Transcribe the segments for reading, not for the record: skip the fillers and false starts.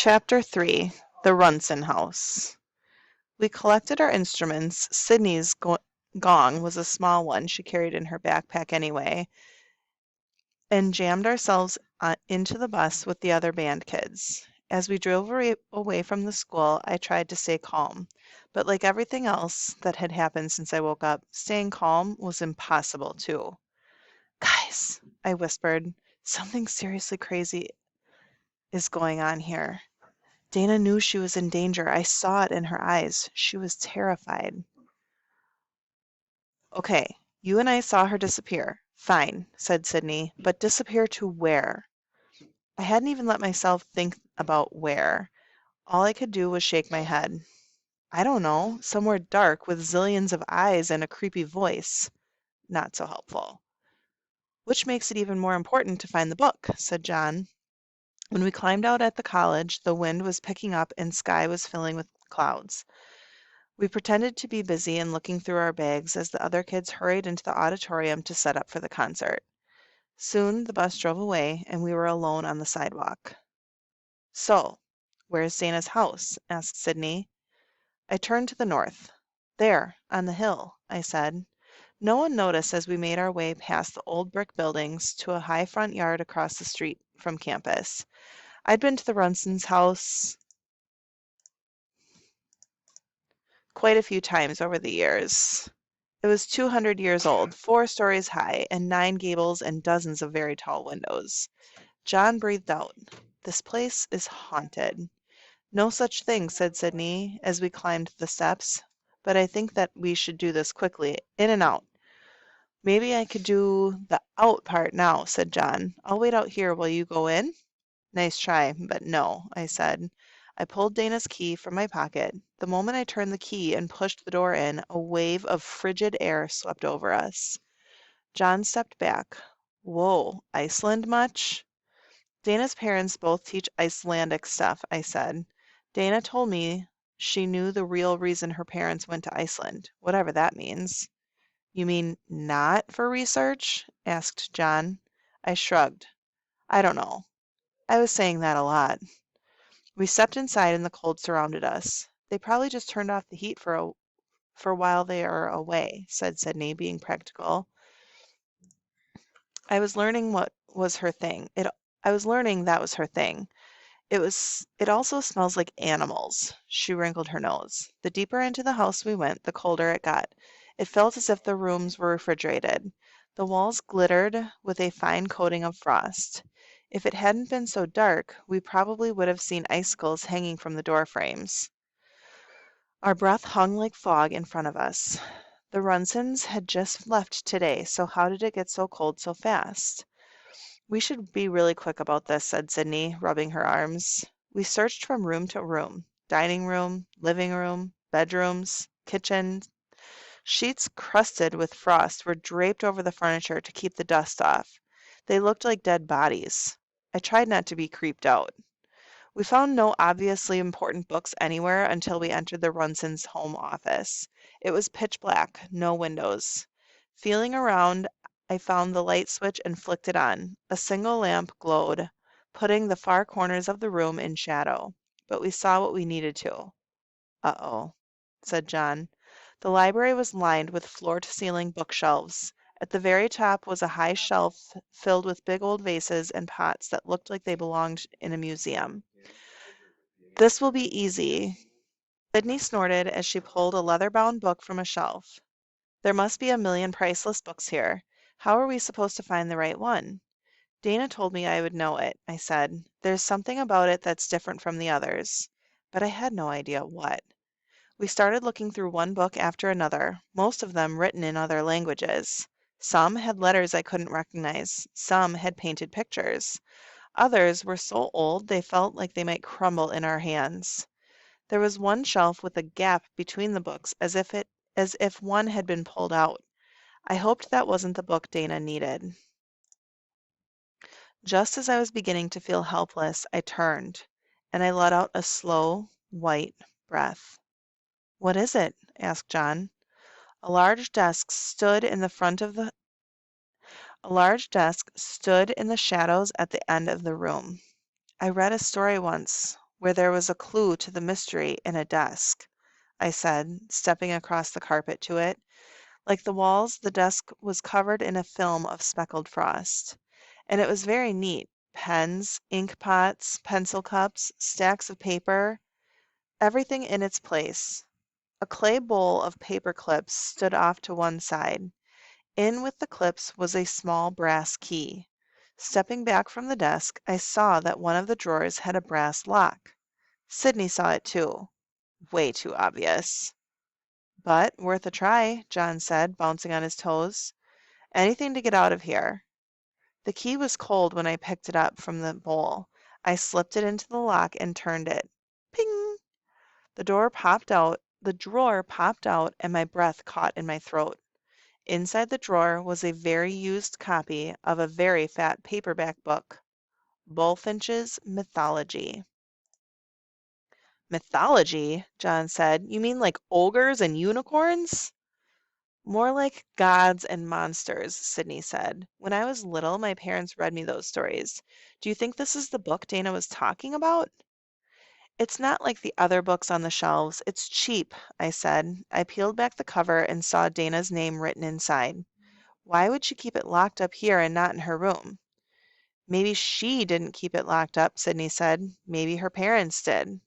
Chapter 3 The Runson House. We collected our instruments. Sydney's gong was a small one she carried in her backpack anyway, and jammed ourselves into the bus with the other band kids. As we drove away from the school, I tried to stay calm, but like everything else that had happened since I woke up, staying calm was impossible too. Guys, I whispered, something seriously crazy is going on here. Dana knew she was in danger. I saw it in her eyes. She was terrified. Okay, you and I saw her disappear. Fine, said Sydney, but disappear to where? I hadn't even let myself think about where. All I could do was shake my head. I don't know, somewhere dark with zillions of eyes and a creepy voice. Not so helpful. Which makes it even more important to find the book, said John. When we climbed out at the college, the wind was picking up and sky was filling with clouds. We pretended to be busy and looking through our bags as the other kids hurried into the auditorium to set up for the concert. Soon the bus drove away and we were alone on the sidewalk. So, where's Dana's house? Asked Sydney. I turned to the north. There, on the hill, I said. No one noticed as we made our way past the old brick buildings to a high front yard across the street from campus. I'd been to the Runsons' house quite a few times over the years. It was 200 years old, 4 stories high, and 9 gables and dozens of very tall windows. John breathed out. This place is haunted. No such thing, said Sydney as we climbed the steps, but I think that we should do this quickly, in and out. Maybe I could do the out part now, said John. I'll wait out here while you go in. Nice try, but no, I said. I pulled Dana's key from my pocket. The moment I turned the key and pushed the door in, a wave of frigid air swept over us. John stepped back. Whoa, Iceland much? Dana's parents both teach Icelandic stuff, I said. Dana told me she knew the real reason her parents went to Iceland, whatever that means. You mean not for research? Asked John. I shrugged. I don't know. I was saying that a lot. We stepped inside and the cold surrounded us. They probably just turned off the heat for while they are away, said Sydney, being practical. I was learning what was her thing. I was learning that was her thing. It also smells like animals. She wrinkled her nose. The deeper into the house we went, the colder it got. It felt as if the rooms were refrigerated. The walls glittered with a fine coating of frost. If it hadn't been so dark, we probably would have seen icicles hanging from the door frames. Our breath hung like fog in front of us. The Runsons had just left today, so how did it get so cold so fast? We should be really quick about this, said Sydney, rubbing her arms. We searched from room to room, dining room, living room, bedrooms, kitchen. Sheets crusted with frost were draped over the furniture to keep the dust off. They looked like dead bodies. I tried not to be creeped out. We found no obviously important books anywhere until we entered the Runsons' home office. It was pitch black, no windows. Feeling around, I found the light switch and flicked it on. A single lamp glowed, putting the far corners of the room in shadow. But we saw what we needed to. Uh-oh, said John. The library was lined with floor-to-ceiling bookshelves. At the very top was a high shelf filled with big old vases and pots that looked like they belonged in a museum. This will be easy. Sydney snorted as she pulled a leather-bound book from a shelf. There must be a million priceless books here. How are we supposed to find the right one? Dana told me I would know it, I said. There's something about it that's different from the others. But I had no idea what. We started looking through one book after another, most of them written in other languages. Some had letters I couldn't recognize. Some had painted pictures. Others were so old they felt like they might crumble in our hands. There was one shelf with a gap between the books as if one had been pulled out. I hoped that wasn't the book Dana needed. Just as I was beginning to feel helpless, I turned, and I let out a slow, white breath. What is it? Asked John. A large desk stood in the shadows at the end of the room. I read a story once. where there was a clue to the mystery in a desk, I said, stepping across the carpet to it. Like the walls, the desk was covered in a film of speckled frost. And it was very neat. Pens, ink pots, pencil cups, stacks of paper, everything in its place. A clay bowl of paper clips stood off to one side. In with the clips was a small brass key. Stepping back from the desk, I saw that one of the drawers had a brass lock. Sydney saw it too. Way too obvious. But worth a try, John said, bouncing on his toes. Anything to get out of here. The key was cold when I picked it up from the bowl. I slipped it into the lock and turned it. Ping! The drawer popped out, and my breath caught in my throat. Inside the drawer was a very used copy of a very fat paperback book, Bullfinch's Mythology. Mythology? John said. You mean like ogres and unicorns? More like gods and monsters, Sydney said. When I was little, my parents read me those stories. Do you think this is the book Dana was talking about? It's not like the other books on the shelves. It's cheap, I said. I peeled back the cover and saw Dana's name written inside. Why would she keep it locked up here and not in her room? Maybe she didn't keep it locked up, Sydney said. Maybe her parents did.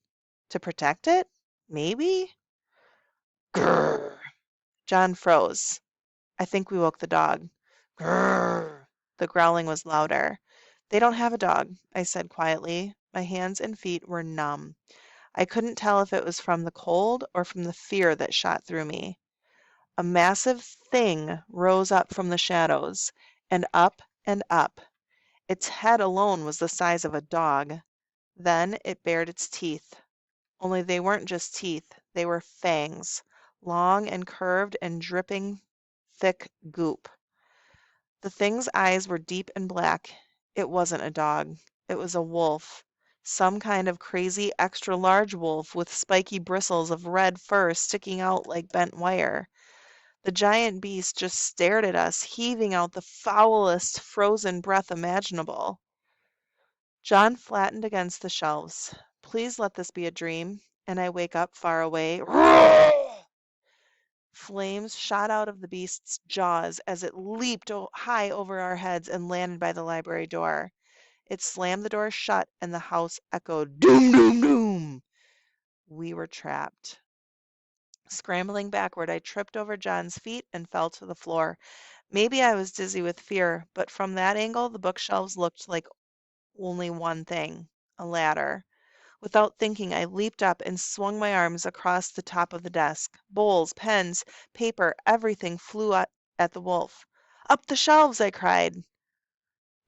To protect it? Maybe? Grrr. John froze. I think we woke the dog. Grrr. The growling was louder. They don't have a dog, I said quietly. My hands and feet were numb. I couldn't tell if it was from the cold or from the fear that shot through me. A massive thing rose up from the shadows, and up and up. Its head alone was the size of a dog. Then it bared its teeth. Only they weren't just teeth, they were fangs, long and curved and dripping thick goop. The thing's eyes were deep and black. It wasn't a dog. It was a wolf. Some kind of crazy extra large wolf with spiky bristles of red fur sticking out like bent wire. The giant beast just stared at us, heaving out the foulest frozen breath imaginable. John flattened against the shelves. Please let this be a dream, and I wake up far away. Flames shot out of the beast's jaws as it leaped high over our heads and landed by the library door. It slammed the door shut, and the house echoed, doom, doom, doom. We were trapped. Scrambling backward, I tripped over John's feet and fell to the floor. Maybe I was dizzy with fear, but from that angle, the bookshelves looked like only one thing, a ladder. Without thinking, I leaped up and swung my arms across the top of the desk. Bowls, pens, paper, everything flew at the wolf. Up the shelves, I cried.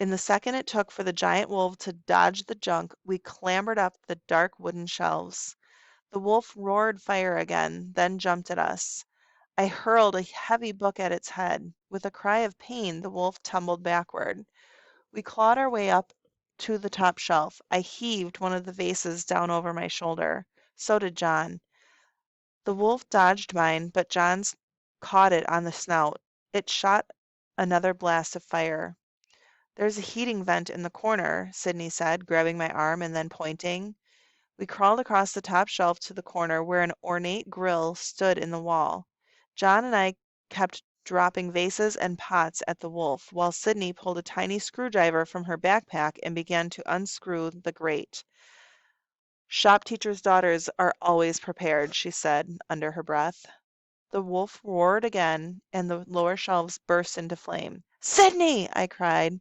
In the second it took for the giant wolf to dodge the junk, we clambered up the dark wooden shelves. The wolf roared fire again, then jumped at us. I hurled a heavy book at its head. With a cry of pain, the wolf tumbled backward. We clawed our way up to the top shelf. I heaved one of the vases down over my shoulder. So did John. The wolf dodged mine, but John's caught it on the snout. It shot another blast of fire. There's a heating vent in the corner, Sydney said, grabbing my arm and then pointing. We crawled across the top shelf to the corner where an ornate grill stood in the wall. John and I kept dropping vases and pots at the wolf, while Sydney pulled a tiny screwdriver from her backpack and began to unscrew the grate. Shop teachers' daughters are always prepared, she said under her breath. The wolf roared again, and the lower shelves burst into flame. Sydney! I cried.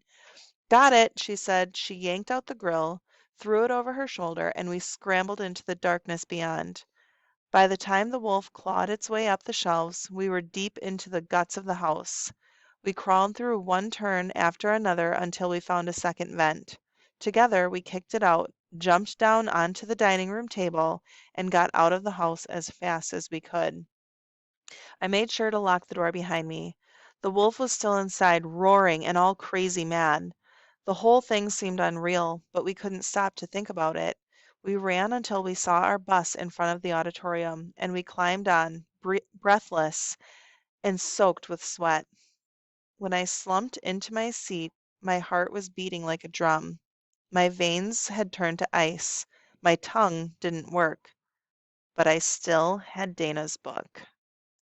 Got it, she said. She yanked out the grill, threw it over her shoulder, and we scrambled into the darkness beyond. By the time the wolf clawed its way up the shelves, we were deep into the guts of the house. We crawled through one turn after another until we found a second vent. Together, we kicked it out, jumped down onto the dining room table, and got out of the house as fast as we could. I made sure to lock the door behind me. The wolf was still inside, roaring and all crazy mad. The whole thing seemed unreal, but we couldn't stop to think about it. We ran until we saw our bus in front of the auditorium, and we climbed on, breathless and soaked with sweat. When I slumped into my seat, my heart was beating like a drum. My veins had turned to ice. My tongue didn't work, but I still had Dana's book.